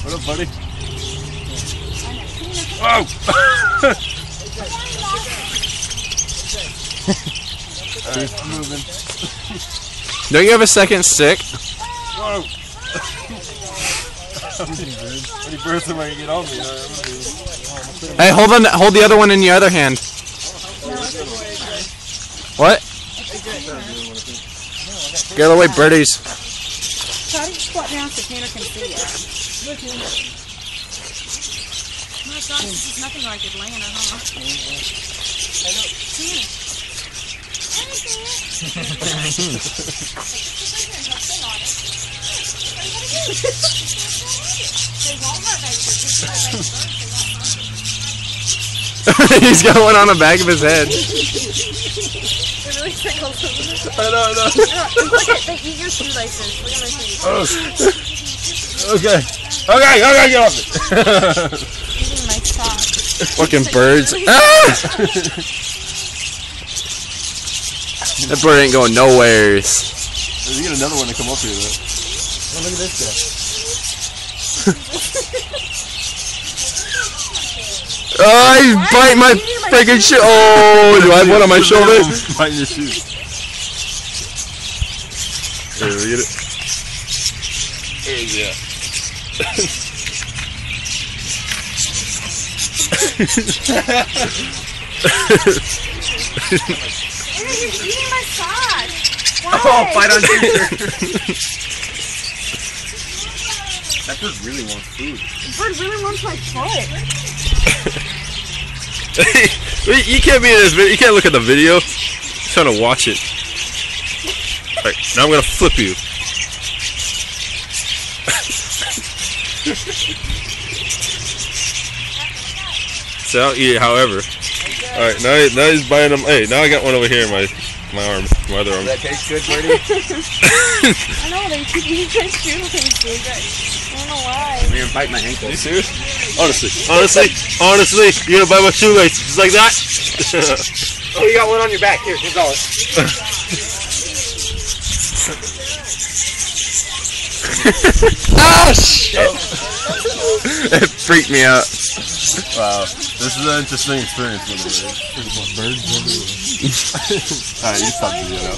What up, buddy? Whoa! Alright, I'm moving. Don't you have a second stick? Whoa! How many birds am I gonna get on me? Hey, hold the other one in your other hand. What? Get out of the way, birdies. Try to squat down so Tanner can see it. Oh my gosh, this is nothing like Atlanta, huh? He's got one on the back of his head. It really tickles him. I know. Look at, they eat your shoelaces. Look at my feet. Okay, get off it. Eating my socks. Fucking birds. Ah! That bird ain't going nowheres. We get another one to come up here, though. Oh, look at this guy. Oh, he's biting my freaking shit. Oh, do I have one on my shoulder? Biting your shoes. Here, we get it. There you go. You're eating my socks. Why? Oh, fight on t-shirt. That bird really wants food. The bird really wants my foot. You can't be in this video. You can't look at the video. I'm trying to watch it. Alright, now I'm gonna flip you. So I'll eat it however. Alright, now he's biting them. Hey, now I got one over here in my arm, my other arm. Does that taste good, birdie? I know, they keep eating my shoelaces. I don't know why. I'm gonna bite my ankle. Are you serious? Honestly, you're gonna bite my shoelace just like that? Oh, you got one on your back. Here, here's all. Ah, shit! It freaked me out. Wow, this is an interesting experience. Birds everywhere. Alright, you stop the video now.